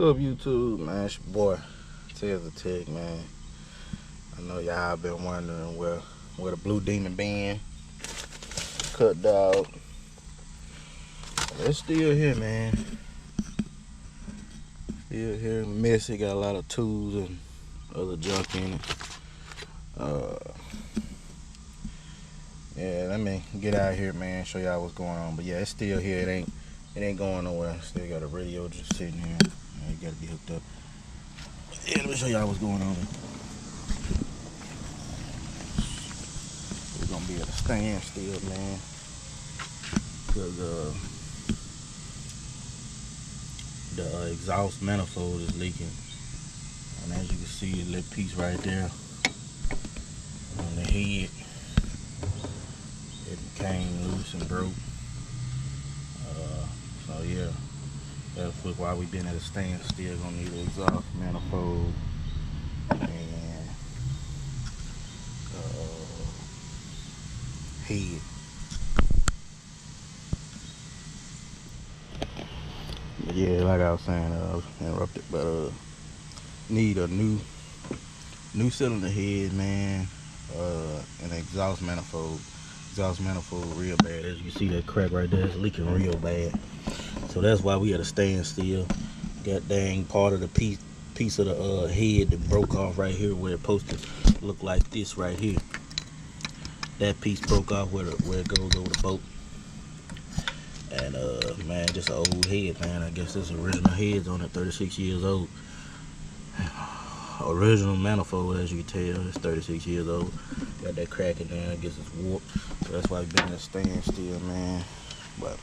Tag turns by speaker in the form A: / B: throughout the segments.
A: What's up, YouTube, man? It's your boy, tezdatec, man. I know y'all been wondering where the blue demon been. Cut dog. It's still here, man. Still here, messy. Got a lot of tools and other junk in it. Yeah, let me get out here, man. Show y'all what's going on. But yeah, it's still here. It ain't going nowhere. Still got a radio just sitting here. You gotta be hooked up. Yeah, let me show y'all what's going on. We're gonna be at a standstill, man, because the exhaust manifold is leaking, and as you can see, a little piece right there on the head, it came loose and broke. So yeah, that's why we've been at a standstill. Gonna need an exhaust manifold and head. But yeah, like I was saying, I was interrupted, but need a new cylinder head, man, and exhaust manifold. Exhaust manifold real bad. As you see, that crack right there, it's leaking real bad. So that's why we at a standstill. Got dang part of the piece of the head that broke off right here, where it's supposed to look like this right here. That piece broke off where it goes over the boat. And man, just an old head, man. I guess this original head's on it, 36 years old. Original manifold, as you can tell, it's 36 years old. Got that crack in there. I guess it's warped. So that's why we've been at a standstill, man. But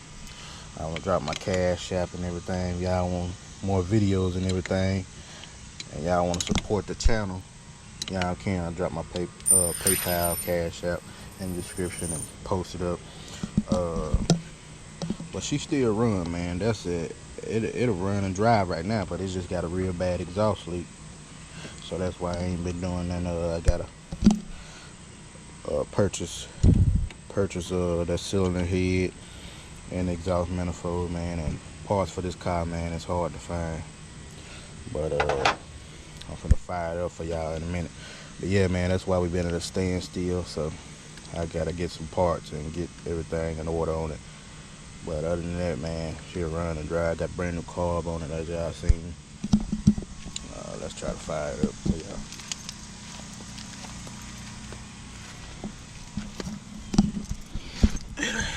A: I want to drop my Cash App and everything. Y'all want more videos and everything, and y'all want to support the channel, y'all can. I drop my PayPal, Cash App in the description and post it up. But she still run, man. That's it. It'll run and drive right now, but it's just got a real bad exhaust leak. So that's why I ain't been doing that. I gotta purchase that cylinder head and exhaust manifold, man, and parts for this car, man. It's hard to find, but I'm finna fire it up for y'all in a minute. But yeah, man, that's why we've been at a standstill. So I gotta get some parts and get everything in order on it. But other than that, man, she'll run and drive. Got brand new carb on it, as y'all seen. Let's try to fire it up for y'all.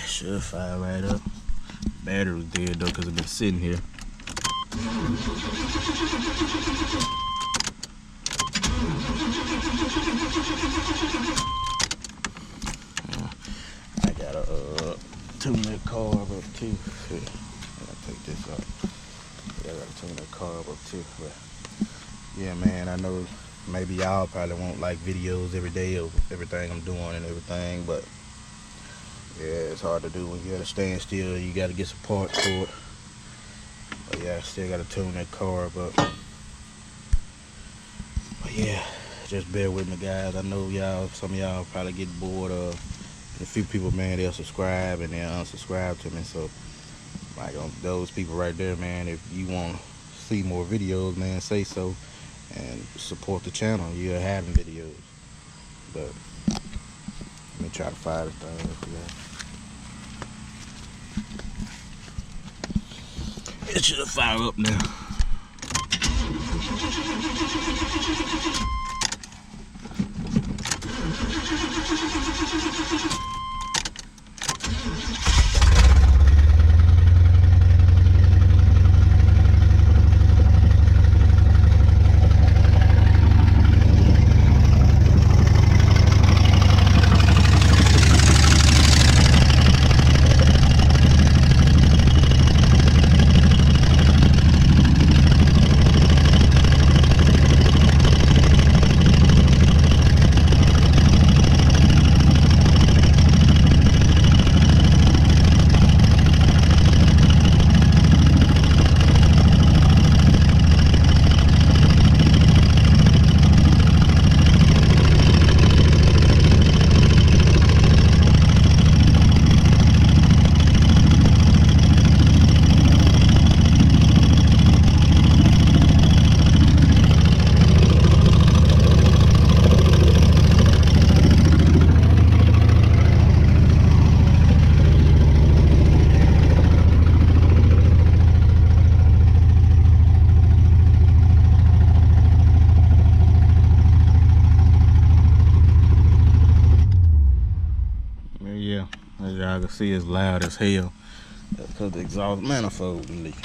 A: Should fire right up. Battery was dead though, because it's been sitting here. I gotta tune that carb up too. I gotta take this off. I gotta tune that carb up too. But yeah, man, I know maybe y'all probably won't like videos every day of everything I'm doing and everything, but yeah, it's hard to do when you gotta stand still. You gotta get some parts for it. But yeah, I still gotta tune that carb up. But yeah, just bear with me, guys. I know some of y'all probably get bored of. A few people, man, they'll subscribe and they'll unsubscribe to me. So like on those people right there, man, if you want to see more videos, man, say so and support the channel. You're having videos. But let me try to fire this thing up here. It should fire up now. y'all can see it's loud as hell. That's because the exhaust manifold is leaking.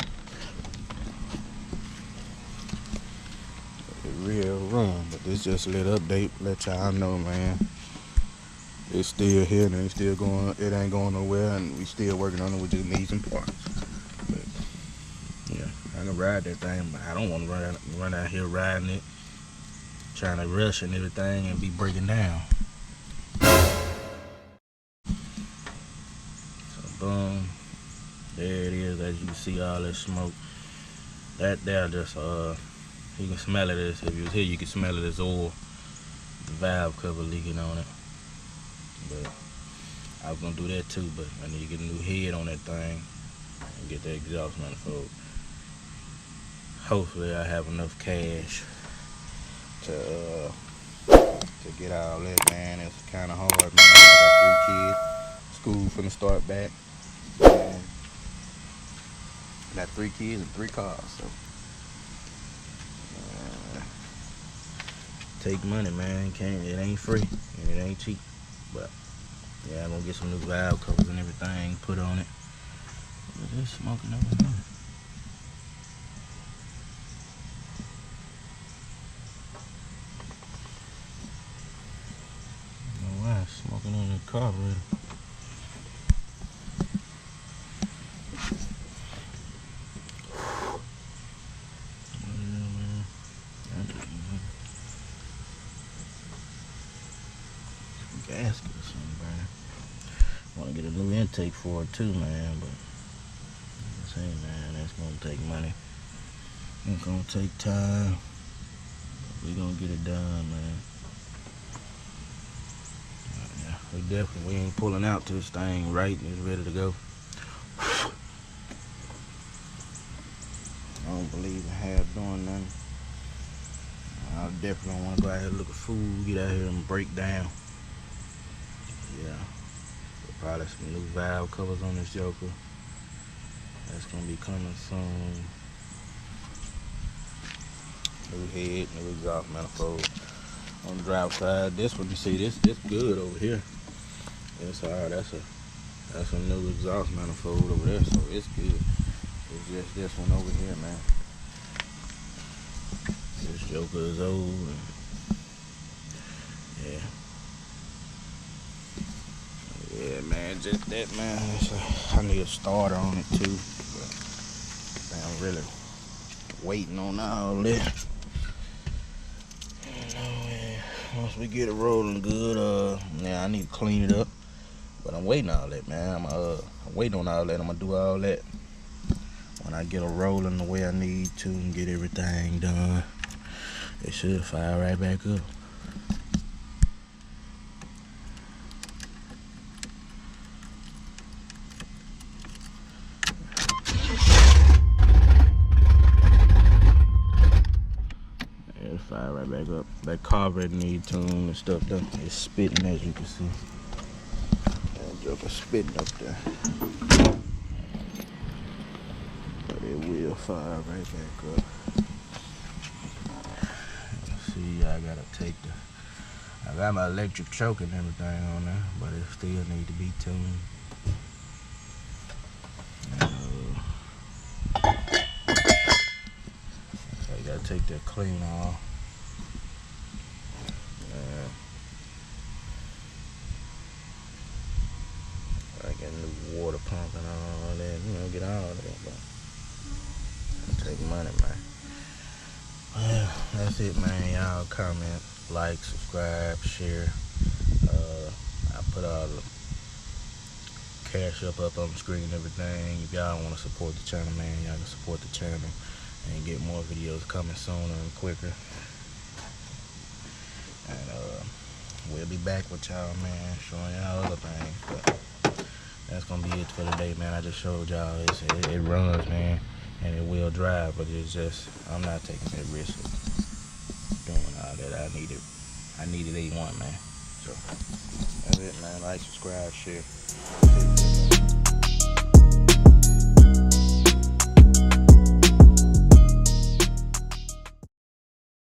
A: It real run, but this just lit update, let y'all know, man. It's still here and it's still going. It ain't going nowhere, and we still working on it. We just need some parts. But yeah, I can ride that thing, but I don't want to run out here riding it, trying to rush and everything and be breaking down. So boom, there it is. As you can see, all this smoke. That there just you can smell it. If you was here, you can smell it as oil. The valve cover leaking on it. But I was gonna do that too, but I need to get a new head on that thing and get the exhaust manifold. Hopefully I have enough cash to get all that, man. It's kind of hard, man. I got 3 kids. School finna start back. And I got 3 kids and 3 cars, so take money, man. It ain't free and it ain't cheap. But yeah, I'm gonna get some new valve covers and everything put on it. Look at this smoking over here. I don't know why it's smoking on the carburetor. Gasket or something, man. Want to get a new intake for it too, man. But I'm saying, man, that's gonna take money. It's gonna take time. We gonna get it done, man. Yeah, we ain't pulling out till this thing right and it's ready to go. I don't believe in half doing nothing. I definitely don't want to go out here look at food, get out here and break down. Yeah, probably some new valve covers on this joker. That's gonna be coming soon. New head, new exhaust manifold. On the drive side, this one you see, this good over here. That's alright. That's a new exhaust manifold over there, so it's good. It's just this one over here, man. This joker is old. And yeah. Yeah, man, just that, man. I need a starter on it too. But I'm really waiting on all that. Once we get it rolling good, yeah, I need to clean it up. But I'm waiting on all that, man. I'm waiting on all that. I'm gonna do all that when I get it rolling the way I need to and get everything done. It should fire right back up. Fire right back up. That carburetor need tune and stuff though. It's spitting, as you can see. That joker spitting up there. But it will fire right back up. See, I gotta take I got my electric choke and everything on there, but it still need to be tuned. So you gotta take that clean off. I get a new water pump and all that, get all that, but take money, man. Well, that's it, man. Y'all comment, like, subscribe, share. I put all the cash up on the screen and everything. If y'all want to support the channel, man, y'all can support the channel and get more videos coming sooner and quicker. And we'll be back with y'all, man, showing y'all other things. But that's gonna be it for today, man. I just showed y'all it runs, man, and it will drive, but it's just I'm not taking that risk of doing all that. I needed A1, man. So that's it, man. Like, subscribe, share.